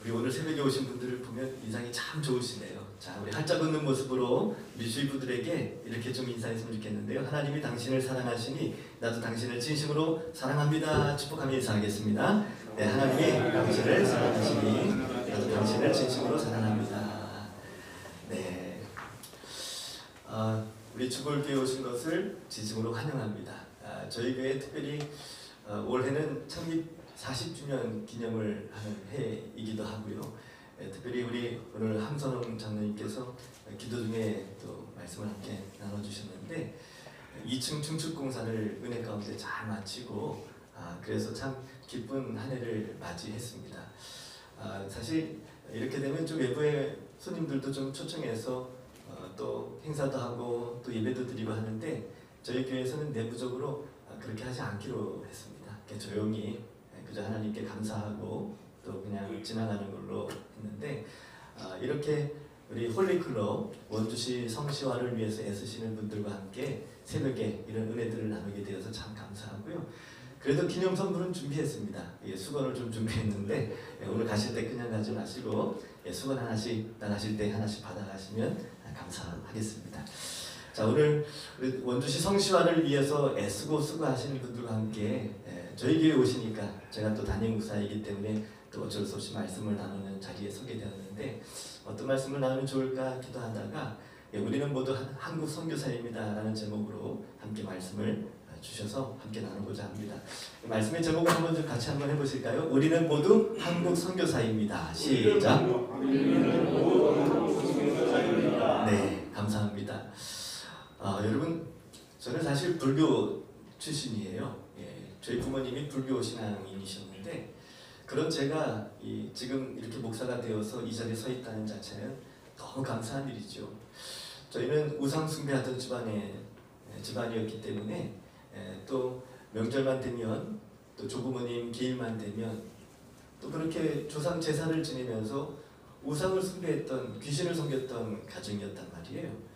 우리 오늘 새벽에 오신 분들을 보면 인상이 참 좋으시네요. 자, 우리 활짝 웃는 모습으로 우리 주위분들에게 이렇게 좀 인사했으면 좋겠는데요. 하나님이 당신을 사랑하시니 나도 당신을 진심으로 사랑합니다. 축복하며 인사하겠습니다. 네, 하나님이 당신을 사랑하시니 나도 당신을 진심으로 사랑합니다. 네, 우리 주볼교회 오신 것을 진심으로 환영합니다. 저희 교회 특별히 올해는 창립 40주년 기념을 하는 해이기도 하고요. 특별히 우리 오늘 함선홍 장로님께서 기도 중에 또 말씀을 함께 나눠주셨는데 2층 증축 공사를 은혜 가운데 잘 마치고 그래서 참 기쁜 한 해를 맞이했습니다. 사실 이렇게 되면 좀 외부의 손님들도 좀 초청해서 또 행사도 하고 또 예배도 드리고 하는데 저희 교회에서는 내부적으로 그렇게 하지 않기로 했습니다. 조용히 그저 하나님께 감사하고 또 그냥 지나가는 걸로 했는데 이렇게 우리 홀리클럽 원주시 성시화를 위해서 애쓰시는 분들과 함께 새벽에 이런 은혜들을 나누게 되어서 참 감사하고요. 그래도 기념 선물은 준비했습니다. 수건을 좀 준비했는데 오늘 가실 때 그냥 가지 마시고 수건 하나씩 나가실 때 하나씩 받아가시면 감사하겠습니다. 자, 오늘 원주시 성시화를 위해서 애쓰고 수고하시는 분들과 함께 저희 교회 오시니까 제가 또 담임 목사이기 때문에 또 어쩔 수 없이 말씀을 나누는 자리에 서게 되었는데 어떤 말씀을 나누면 좋을까 기도하다가 우리는 모두 한국 선교사입니다 라는 제목으로 함께 말씀을 주셔서 함께 나누고자 합니다. 말씀의 제목을 한번 좀 같이 한번 해보실까요? 우리는 모두 한국 선교사입니다. 시작! 네, 감사합니다. 여러분, 저는 사실 불교 출신이에요. 저희 부모님이 불교 신앙인이셨는데 그런 제가 지금 이렇게 목사가 되어서 이 자리에 서 있다는 자체는 너무 감사한 일이죠. 저희는 우상 숭배하던 집안이었기 때문에 또 명절만 되면 또 조부모님 기일만 되면 또 그렇게 조상 제사를 지내면서 우상을 숭배했던 귀신을 섬겼던 가정이었단 말이에요.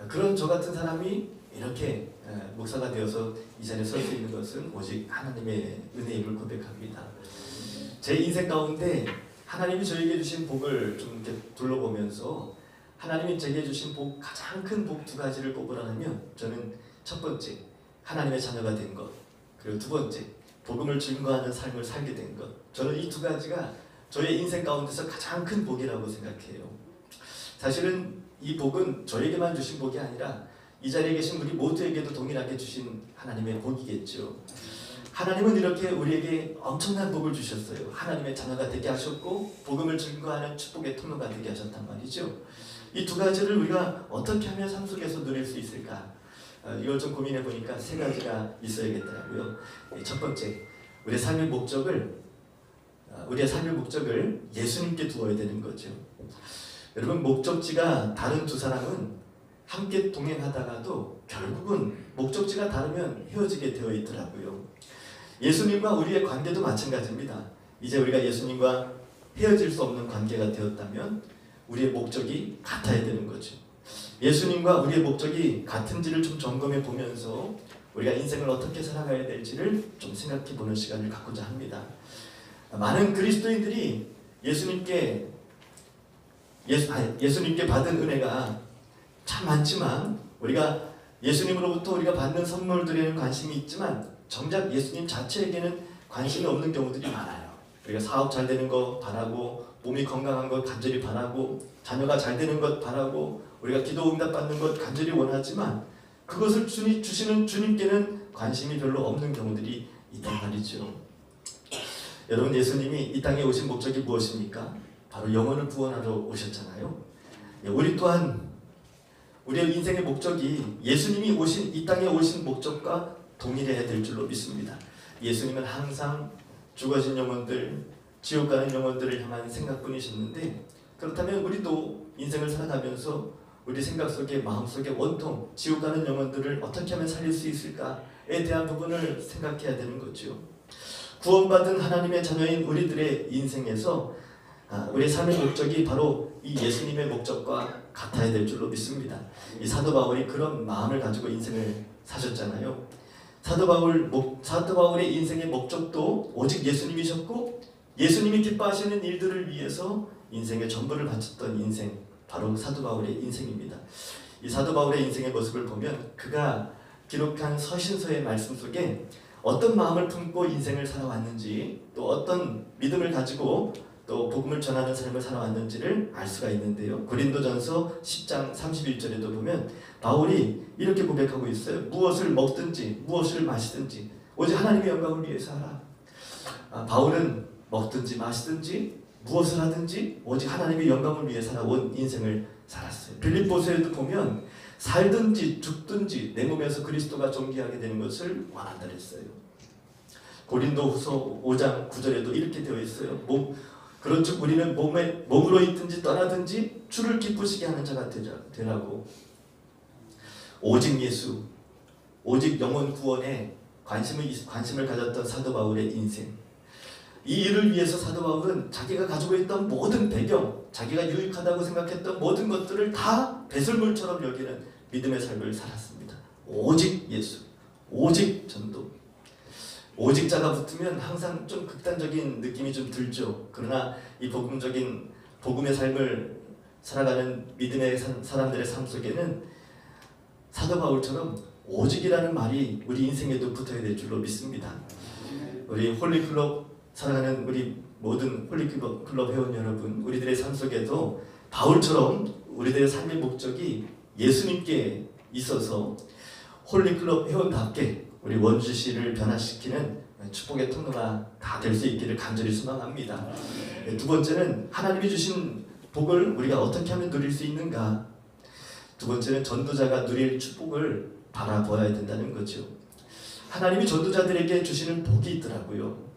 그런 저 같은 사람이 이렇게 목사가 되어서 이 자리에 설 수 있는 것은 오직 하나님의 은혜임을 고백합니다. 제 인생 가운데 하나님이 저에게 주신 복을 좀 이렇게 둘러보면서 하나님이 제게 주신 복, 가장 큰 복 두 가지를 꼽으라면 저는 첫 번째, 하나님의 자녀가 된 것, 그리고 두 번째, 복음을 증거하는 삶을 살게 된 것. 저는 이 두 가지가 저의 인생 가운데서 가장 큰 복이라고 생각해요. 사실은 이 복은 저에게만 주신 복이 아니라 이 자리에 계신 우리 모두에게도 동일하게 주신 하나님의 복이겠죠. 하나님은 이렇게 우리에게 엄청난 복을 주셨어요. 하나님의 자녀가 되게 하셨고 복음을 증거하는 축복의 통로가 되게 하셨단 말이죠. 이 두 가지를 우리가 어떻게 하면 삶 속에서 누릴 수 있을까? 이걸 좀 고민해 보니까 세 가지가 있어야겠더라고요. 첫 번째, 우리의 삶의 목적을 예수님께 두어야 되는 거죠. 여러분, 목적지가 다른 두 사람은 함께 동행하다가도 결국은 목적지가 다르면 헤어지게 되어 있더라고요. 예수님과 우리의 관계도 마찬가지입니다. 이제 우리가 예수님과 헤어질 수 없는 관계가 되었다면 우리의 목적이 같아야 되는 거죠. 예수님과 우리의 목적이 같은지를 좀 점검해 보면서 우리가 인생을 어떻게 살아가야 될지를 좀 생각해 보는 시간을 갖고자 합니다. 많은 그리스도인들이 예수님께 받은 은혜가 참 많지만 우리가 예수님으로부터 우리가 받는 선물들에는 관심이 있지만 정작 예수님 자체에게는 관심이 없는 경우들이 많아요. 우리가 사업 잘 되는 거 바라고, 몸이 건강한 것 간절히 바라고, 자녀가 잘 되는 것 바라고, 우리가 기도 응답 받는 것 간절히 원하지만 그것을 주시는 주님께는 관심이 별로 없는 경우들이 있단 말이죠. 여러분, 예수님이 이 땅에 오신 목적이 무엇입니까? 바로 영혼을 구원하러 오셨잖아요. 우리 또한 우리의 인생의 목적이 예수님이 이 땅에 오신 목적과 동일해야 될 줄로 믿습니다. 예수님은 항상 죽어진 영혼들, 지옥 가는 영혼들을 향한 생각뿐이셨는데 그렇다면 우리도 인생을 살아가면서 우리 생각 속에, 마음 속에 온통 지옥 가는 영혼들을 어떻게 하면 살릴 수 있을까에 대한 부분을 생각해야 되는 거죠. 구원받은 하나님의 자녀인 우리들의 인생에서 우리의 삶의 목적이 바로 이 예수님의 목적과 같아야 될 줄로 믿습니다. 이 사도 바울이 그런 마음을 가지고 인생을 사셨잖아요. 사도 바울의 인생의 목적도 오직 예수님이셨고 예수님이 기뻐하시는 일들을 위해서 인생의 전부를 바쳤던 인생, 바로 사도 바울의 인생입니다. 이 사도 바울의 인생의 모습을 보면 그가 기록한 서신서의 말씀 속에 어떤 마음을 품고 인생을 살아왔는지, 또 어떤 믿음을 가지고 또 복음을 전하는 삶을 살아왔는지를 알 수가 있는데요. 고린도전서 10장 31절에도 보면 바울이 이렇게 고백하고 있어요. 무엇을 먹든지 무엇을 마시든지 오직 하나님의 영광을 위해서 하라. 바울은 먹든지 마시든지 무엇을 하든지 오직 하나님의 영광을 위해 살아온 인생을 살았어요. 빌립보서에도 보면 살든지 죽든지 내 몸에서 그리스도가 존귀하게 되는 것을 원한다 했어요. 고린도후서 5장 9절에도 이렇게 되어 있어요. 그런즉 우리는 몸으로 있든지 떠나든지 주를 기쁘시게 하는 자가 되라고. 오직 예수, 오직 영혼 구원에 관심을 가졌던 사도 바울의 인생. 이 일을 위해서 사도 바울은 자기가 가지고 있던 모든 배경, 자기가 유익하다고 생각했던 모든 것들을 다 배설물처럼 여기는 믿음의 삶을 살았습니다. 오직 예수, 오직 전도. 오직자가 붙으면 항상 좀 극단적인 느낌이 좀 들죠. 그러나 이 복음의 삶을 살아가는 믿음의 사람들의 삶 속에는 사도 바울처럼 오직이라는 말이 우리 인생에도 붙어야 될 줄로 믿습니다. 우리 홀리클럽 살아가는 우리 모든 홀리클럽 회원 여러분, 우리들의 삶 속에도 바울처럼 우리들의 삶의 목적이 예수님께 있어서 홀리클럽 회원답게 우리 원주시를 변화시키는 축복의 통로가 다 될 수 있기를 간절히 소망합니다. 두 번째는 하나님이 주신 복을 우리가 어떻게 하면 누릴 수 있는가. 두 번째는 전도자가 누릴 축복을 바라보아야 된다는 거죠. 하나님이 전도자들에게 주시는 복이 있더라고요.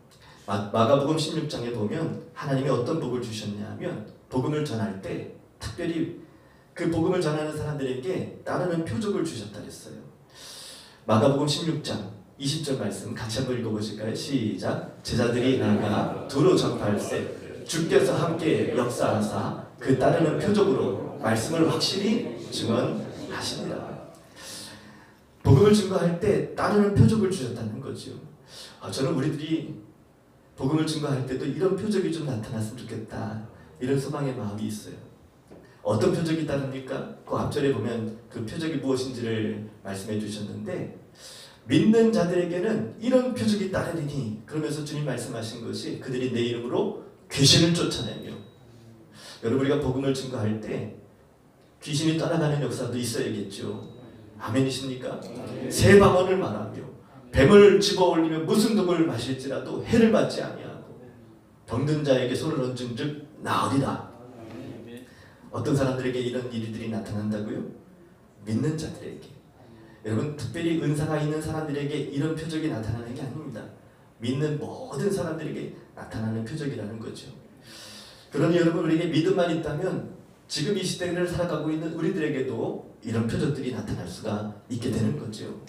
마가복음 16장에 보면 하나님이 어떤 복을 주셨냐면 복음을 전할 때 특별히 그 복음을 전하는 사람들에게 따르는 표적을 주셨다 했어요. 마가복음 16장 20절 말씀 같이 한번 읽어보실까요? 시작. 제자들이 나아가 두루 전파할세 주께서 함께 역사하사 그 따르는 표적으로 말씀을 확실히 증언하시니라. 복음을 증거할 때 따르는 표적을 주셨다는 거죠. 저는 우리들이 복음을 증거할 때도 이런 표적이 좀 나타났으면 좋겠다, 이런 소망의 마음이 있어요. 어떤 표적이 따릅니까? 그 앞절에 보면 그 표적이 무엇인지를 말씀해 주셨는데, 믿는 자들에게는 이런 표적이 따르리니, 그러면서 주님 말씀하신 것이 그들이 내 이름으로 귀신을 쫓아내며. 여러분, 우리가 복음을 증거할 때 귀신이 떠나가는 역사도 있어야겠죠. 아멘이십니까? 새 방언을 말하며 뱀을 집어올리며 무슨 독을 마실지라도 해를 받지 아니하고 병든 자에게 손을 얹은 즉 나으리라. 어떤 사람들에게 이런 일들이 나타난다고요? 믿는 자들에게. 여러분, 특별히 은사가 있는 사람들에게 이런 표적이 나타나는 게 아닙니다. 믿는 모든 사람들에게 나타나는 표적이라는 거죠. 그러니 여러분, 우리에게 믿음만 있다면 지금 이 시대를 살아가고 있는 우리들에게도 이런 표적들이 나타날 수가 있게 되는 거죠.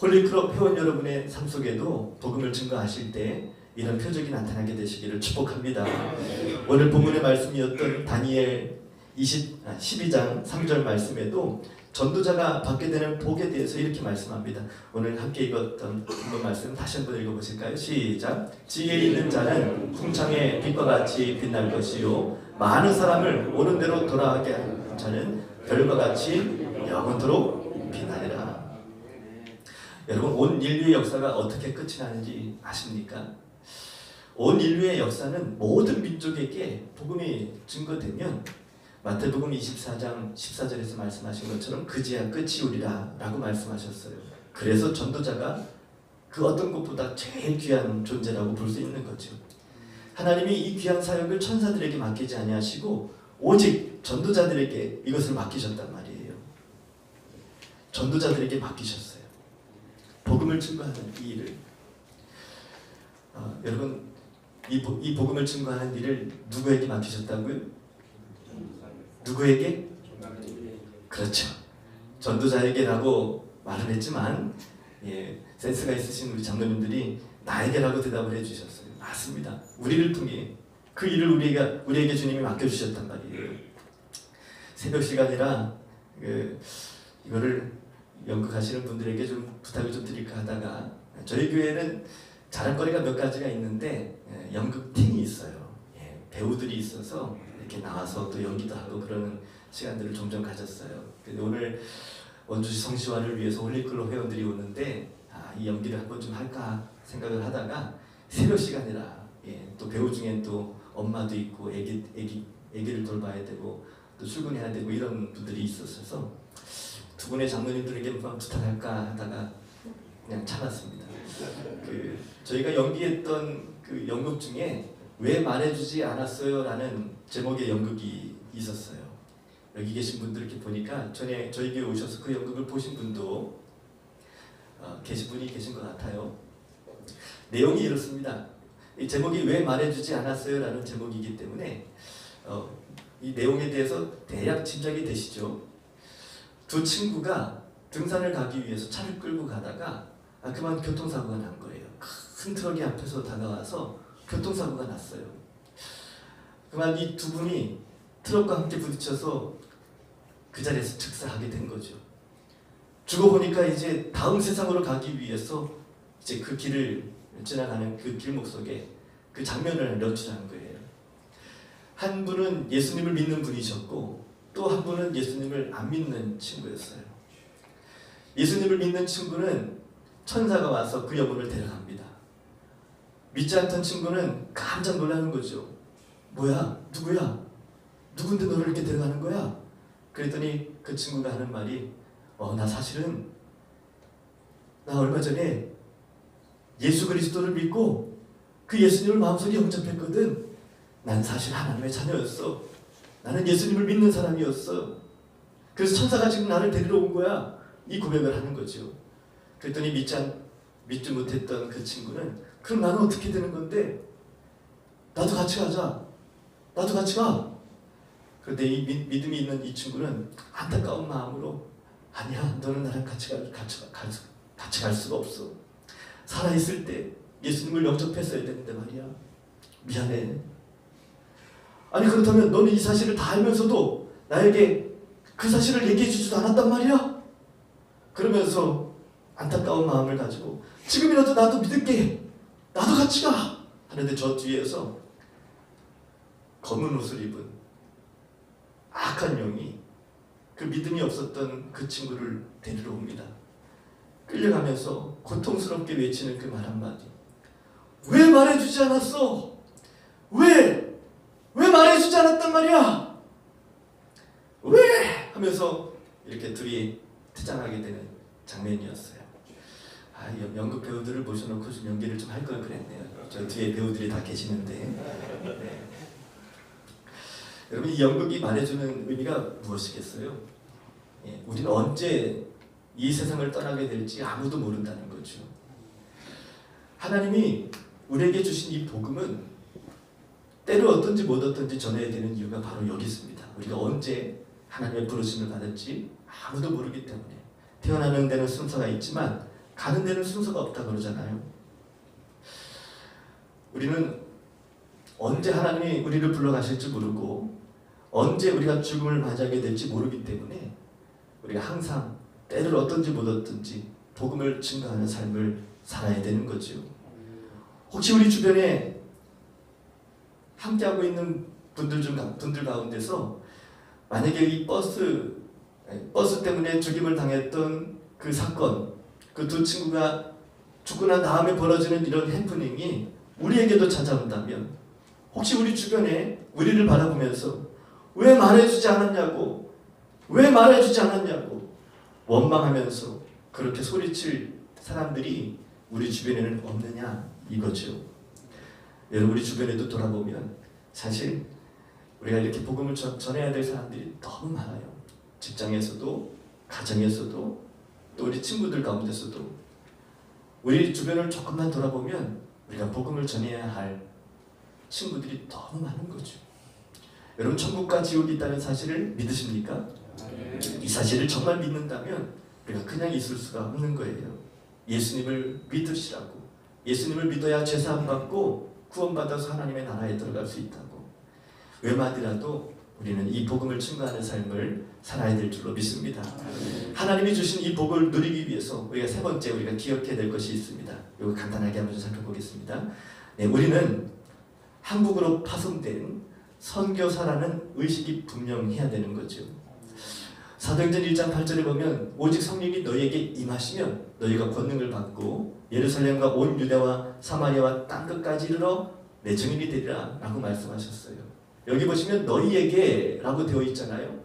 홀리클럽 회원 여러분의 삶 속에도 복음을 증거하실 때 이런 표적이 나타나게 되시기를 축복합니다. 오늘 본문의 말씀이었던 다니엘 12장 3절 말씀에도 전도자가 받게 되는 복에 대해서 이렇게 말씀합니다. 오늘 함께 읽었던 본문 말씀 다시 한번 읽어보실까요? 시작. 지혜 있는 자는 풍창의 빛과 같이 빛날 것이요 많은 사람을 옳은 대로 돌아가게 하는 자는 별과 같이 영원토록 빛나리라. 여러분, 온 인류의 역사가 어떻게 끝이 나는지 아십니까? 온 인류의 역사는 모든 민족에게 복음이 증거되면 마태복음 24장 14절에서 말씀하신 것처럼 그제야 끝이 오리라 라고 말씀하셨어요. 그래서 전도자가 그 어떤 것보다 제일 귀한 존재라고 볼 수 있는 거죠. 하나님이 이 귀한 사역을 천사들에게 맡기지 아니하시고 오직 전도자들에게 이것을 맡기셨단 말이에요. 전도자들에게 맡기셨어요. 복음을 증거하는 이 일을. 여러분, 이 복음을 증거하는 일을 누구에게 맡기셨다고요? 누구에게? 그렇죠. 전도자에게라고 말을 했지만 센스가 있으신 우리 장로님들이 나에게라고 대답을 해주셨어요. 맞습니다. 우리를 통해 그 일을 우리에게 주님이 맡겨주셨단 말이에요. 새벽 시간이라 이거를 연극하시는 분들에게 좀 부탁을 좀 드릴까 하다가, 저희 교회는 자랑거리가 몇 가지가 있는데 연극팀이 있어요. 배우들이 있어서 이렇게 나와서 또 연기도 하고 그러는 시간들을 종종 가졌어요. 근데 오늘 원주시 성시화를 위해서 홀리클럽 회원들이 오는데 이 연기를 한번 좀 할까 생각을 하다가 새벽 시간이라 또 배우 중엔 또 엄마도 있고 애기를 돌봐야 되고 또 출근해야 되고 이런 분들이 있었어서 두 분의 장로님들에게 한번 부탁할까 하다가 그냥 참았습니다. 저희가 연기했던 그 연극 중에 왜 말해주지 않았어요? 라는 제목의 연극이 있었어요. 여기 계신 분들 이렇게 보니까 전에 저에게 오셔서 그 연극을 보신 분도 계신 분이 계신 것 같아요. 내용이 이렇습니다. 이 제목이 왜 말해주지 않았어요? 라는 제목이기 때문에 이 내용에 대해서 대략 짐작이 되시죠? 두 친구가 등산을 가기 위해서 차를 끌고 가다가 그만 교통사고가 난 거예요. 큰 트럭이 앞에서 다가와서 교통사고가 났어요. 그만 이 두 분이 트럭과 함께 부딪혀서 그 자리에서 즉사하게 된 거죠. 죽어보니까 이제 다음 세상으로 가기 위해서 이제 그 길을 지나가는 그 길목 속에 그 장면을 연출한 거예요. 한 분은 예수님을 믿는 분이셨고 또 한 분은 예수님을 안 믿는 친구였어요. 예수님을 믿는 친구는 천사가 와서 그 여분을 데려갑니다. 믿지 않던 친구는 깜짝 놀라는 거죠. 뭐야? 누구야? 누군데 너를 이렇게 데려가는 거야? 그랬더니 그 친구가 하는 말이 나 사실은 나 얼마 전에 예수 그리스도를 믿고 그 예수님을 마음속에 영접했거든. 난 사실 하나님의 자녀였어. 나는 예수님을 믿는 사람이었어. 그래서 천사가 지금 나를 데리러 온 거야. 이 고백을 하는 거죠. 그랬더니 믿지 못했던 그 친구는 그럼 나는 어떻게 되는 건데? 나도 같이 가자. 나도 같이 가. 그런데 이 믿음이 있는 이 친구는 안타까운 마음으로 아니야, 너는 나랑 같이 갈 수가 없어. 살아있을 때 예수님을 영접했어야 되는데 말이야. 미안해. 아니 그렇다면 너는 이 사실을 다 알면서도 나에게 그 사실을 얘기해 주지도 않았단 말이야? 그러면서 안타까운 마음을 가지고 지금이라도 나도 믿을게. 나도 같이 가. 하는데 저 뒤에서 검은 옷을 입은 악한 영이 그 믿음이 없었던 그 친구를 데리러 옵니다. 끌려가면서 고통스럽게 외치는 그 말 한마디. 왜 말해주지 않았어? 왜 말해주지 않았단 말이야? 왜? 하면서 이렇게 둘이 퇴장하게 되는 장면이었어요. 연극 배우들을 모셔놓고 좀 연기를 좀 할 걸 그랬네요. 저 뒤에 배우들이 다 계시는데. 네. 여러분 이 연극이 말해주는 의미가 무엇이겠어요? 우리는 언제 이 세상을 떠나게 될지 아무도 모른다는 거죠. 하나님이 우리에게 주신 이 복음은 때로 어떤지 못 어떤지 전해야 되는 이유가 바로 여기 있습니다. 우리가 언제 하나님의 부르심을 받을지 아무도 모르기 때문에 태어나는 데는 순서가 있지만 가는 데는 순서가 없다 그러잖아요. 우리는 언제 하나님이 우리를 불러가실지 모르고 언제 우리가 죽음을 맞이하게 될지 모르기 때문에 우리가 항상 때를 어떤지 못 어떤지 복음을 증거하는 삶을 살아야 되는 거죠. 혹시 우리 주변에 함께하고 있는 분들 가운데서 만약에 이 버스 때문에 죽임을 당했던 그 사건, 그 두 친구가 죽고 난 다음에 벌어지는 이런 해프닝이 우리에게도 찾아온다면 혹시 우리 주변에 우리를 바라보면서 왜 말해주지 않았냐고 원망하면서 그렇게 소리칠 사람들이 우리 주변에는 없느냐 이거죠. 여러분 우리 주변에도 돌아보면 사실 우리가 이렇게 복음을 전해야 될 사람들이 너무 많아요. 직장에서도 가정에서도 또 우리 친구들 가운데서도 우리 주변을 조금만 돌아보면 우리가 복음을 전해야 할 친구들이 너무 많은 거죠. 여러분 천국과 지옥이 있다는 사실을 믿으십니까? 이 사실을 정말 믿는다면 우리가 그냥 있을 수가 없는 거예요. 예수님을 믿으시라고. 예수님을 믿어야 죄사함 받고 구원받아서 하나님의 나라에 들어갈 수 있다고. 외마디라도 우리는 이 복음을 증거하는 삶을 살아야 될 줄로 믿습니다. 하나님이 주신 이 복을 누리기 위해서 우리가 세 번째 우리가 기억해야 될 것이 있습니다. 이거 간단하게 한번 살펴보겠습니다. 네, 우리는 한국으로 파송된 선교사라는 의식이 분명해야 되는 거죠. 사도행전 1장 8절에 보면 오직 성령이 너희에게 임하시면 너희가 권능을 받고 예루살렘과 온 유대와 사마리아와 땅끝까지 이르러 내 증인이 되리라 라고 말씀하셨어요. 여기 보시면 너희에게 라고 되어 있잖아요.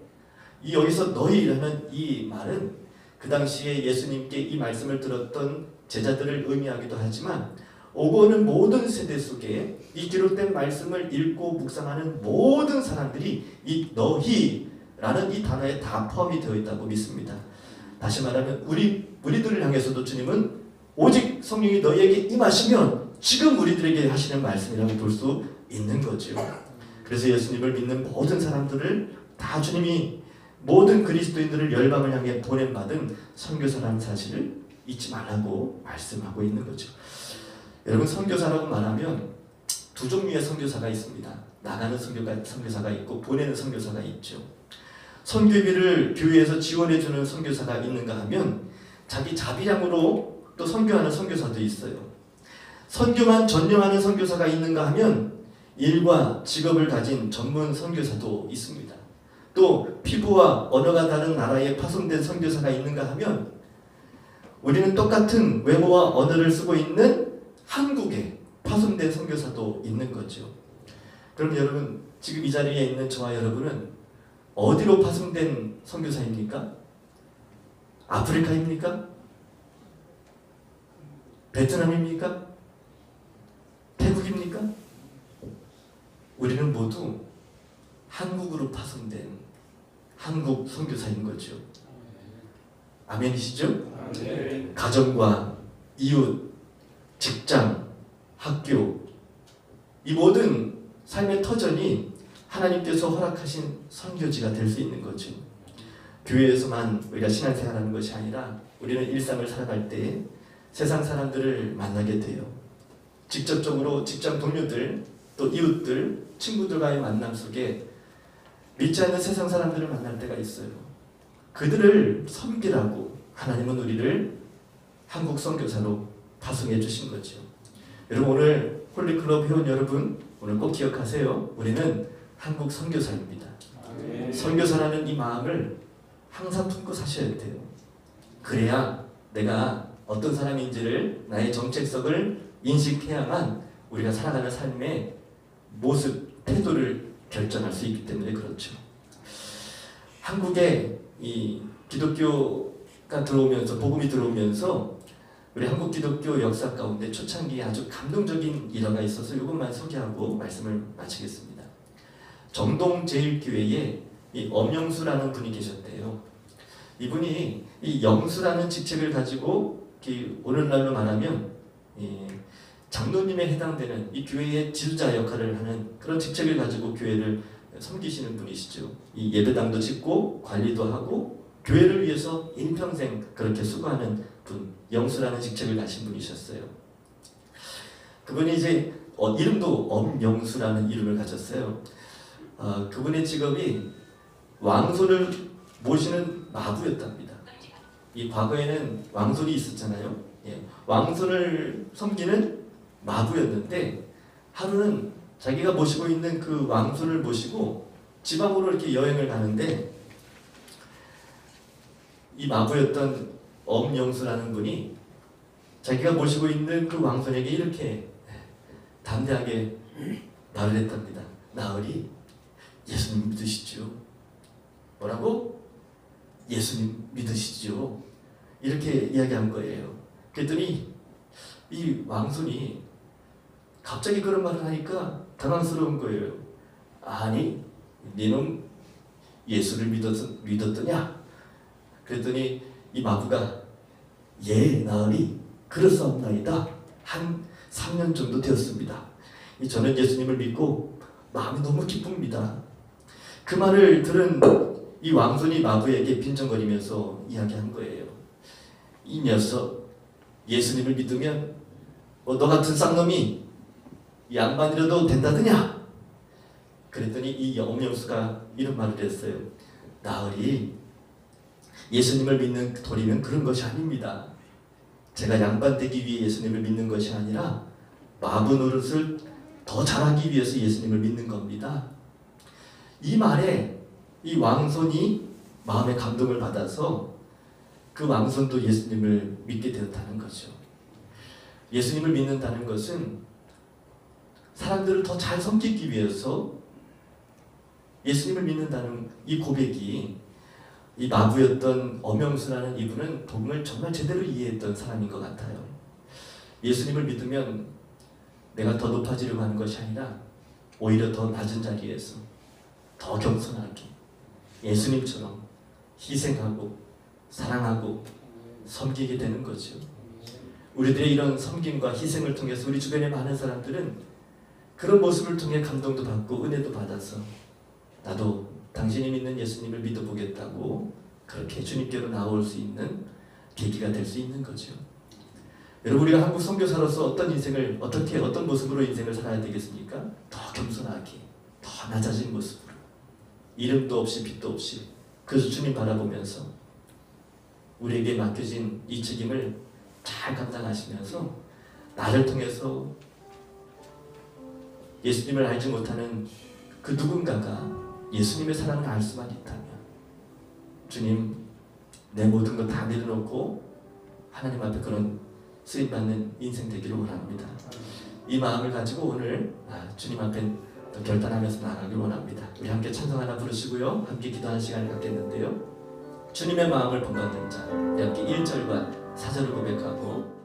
이 여기서 너희라는 이 말은 그 당시에 예수님께 이 말씀을 들었던 제자들을 의미하기도 하지만 오고 오는 모든 세대 속에 이 기록된 말씀을 읽고 묵상하는 모든 사람들이 이 너희라는 이 단어에 다 포함이 되어 있다고 믿습니다. 다시 말하면 우리들을 향해서도 주님은 오직 성령이 너희에게 임하시면 지금 우리들에게 하시는 말씀이라고 볼 수 있는 거죠. 그래서 예수님을 믿는 모든 사람들을 다 주님이 모든 그리스도인들을 열방을 향해 보냄받은 선교사라는 사실을 잊지 말라고 말씀하고 있는 거죠. 여러분, 선교사라고 말하면 두 종류의 선교사가 있습니다. 나가는 선교사가 있고 보내는 선교사가 있죠. 선교비를 교회에서 지원해주는 선교사가 있는가 하면 자기 자비량으로 또 선교하는 선교사도 있어요. 선교만 전념하는 선교사가 있는가 하면 일과 직업을 가진 전문 선교사도 있습니다. 또 피부와 언어가 다른 나라에 파송된 선교사가 있는가 하면 우리는 똑같은 외모와 언어를 쓰고 있는 한국에 파송된 선교사도 있는 거죠. 그럼 여러분, 지금 이 자리에 있는 저와 여러분은 어디로 파송된 선교사입니까? 아프리카입니까? 베트남입니까? 태국입니까? 우리는 모두 한국으로 파송된 한국 선교사인 거죠. 아멘이시죠? 아멘. 가정과 이웃, 직장, 학교, 이 모든 삶의 터전이 하나님께서 허락하신 선교지가 될 수 있는 거죠. 교회에서만 우리가 신앙생활하는 것이 아니라 우리는 일상을 살아갈 때 세상 사람들을 만나게 돼요. 직접적으로 직장 동료들, 또 이웃들, 친구들과의 만남 속에 믿지 않는 세상 사람들을 만날 때가 있어요. 그들을 섬기라고 하나님은 우리를 한국 선교사로 파송해 주신 거죠. 여러분, 오늘 홀리클럽 회원 여러분, 오늘 꼭 기억하세요. 우리는 한국 선교사입니다. 선교사라는 이 마음을 항상 품고 사셔야 돼요. 그래야 내가 어떤 사람인지를, 나의 정체성을 인식해야만 우리가 살아가는 삶의 모습, 태도를 결정할 수 있기 때문에 그렇죠. 한국에 이 기독교가 들어오면서, 복음이 들어오면서 우리 한국 기독교 역사 가운데 초창기에 아주 감동적인 일화가 있어서 이것만 소개하고 말씀을 마치겠습니다. 정동제일교회에 이 엄영수라는 분이 계셨대요. 이분이 이 영수라는 직책을 가지고 오늘날로 말하면 장로님에 해당되는 이 교회의 지도자 역할을 하는 그런 직책을 가지고 교회를 섬기시는 분이시죠. 이 예배당도 짓고 관리도 하고 교회를 위해서 인평생 그렇게 수고하는 분, 영수라는 직책을 가신 분이셨어요. 그분이 이제 이름도 엄영수라는 이름을 가졌어요. 그분의 직업이 왕손을 모시는 마부였답니다. 이 과거에는 왕손이 있었잖아요. 왕손을 섬기는 마부였는데 하루는 자기가 모시고 있는 그 왕손을 모시고 지방으로 이렇게 여행을 가는데 이 마부였던 엄영수라는 분이 자기가 모시고 있는 그 왕손에게 이렇게 담대하게 말을 했답니다. 나으리, 예수님 믿으시죠? 뭐라고? 예수님 믿으시죠? 이렇게 이야기한 거예요. 그랬더니 이 왕손이 갑자기 그런 말을 하니까 당황스러운 거예요. 아니, 너는 예수를 믿었더냐? 그랬더니 이 마부가 예, 나으리 그렇사옵나이다. 한 3년 정도 되었습니다. 저는 예수님을 믿고 마음이 너무 기쁩니다. 그 말을 들은 이 왕손이 마부에게 빈정거리면서 이야기한 거예요. 이 녀석, 예수님을 믿으면 너 같은 쌍놈이 양반이라도 된다더냐? 그랬더니 이 엄영수가 이런 말을 했어요. 나으리, 예수님을 믿는 도리는 그런 것이 아닙니다. 제가 양반되기 위해 예수님을 믿는 것이 아니라 마부 노릇을 더 잘하기 위해서 예수님을 믿는 겁니다. 이 말에 이 왕손이 마음의 감동을 받아서 그 왕손도 예수님을 믿게 되었다는 거죠. 예수님을 믿는다는 것은 사람들을 더 잘 섬기기 위해서 예수님을 믿는다는 이 고백이, 이 마부였던 엄영수라는 이분은 복음을 정말 제대로 이해했던 사람인 것 같아요. 예수님을 믿으면 내가 더 높아지려고 하는 것이 아니라 오히려 더 낮은 자리에서 더 겸손하게 예수님처럼 희생하고 사랑하고 섬기게 되는 거죠. 우리들의 이런 섬김과 희생을 통해서 우리 주변의 많은 사람들은 그런 모습을 통해 감동도 받고 은혜도 받아서 나도 당신이 믿는 예수님을 믿어보겠다고 그렇게 주님께로 나올 수 있는 계기가 될 수 있는 거죠. 여러분, 우리가 한국 선교사로서 어떤 인생을 어떤 모습으로 인생을 살아야 되겠습니까? 더 겸손하게, 더 낮아진 모습으로, 이름도 없이 빛도 없이 그저 주님 바라보면서 우리에게 맡겨진 이 책임을 잘 감당하시면서 나를 통해서 예수님을 알지 못하는 그 누군가가 예수님의 사랑을 알 수만 있다면, 주님, 내 모든 것 다 내려놓고 하나님 앞에 그런 쓰임받는 인생 되기를 원합니다. 이 마음을 가지고 오늘 주님 앞에 결단하면서 나아가길 원합니다. 우리 함께 찬송 하나 부르시고요, 함께 기도하는 시간을 갖겠는데요, 주님의 마음을 본받는 자, 함께 1절과 4절을 고백하고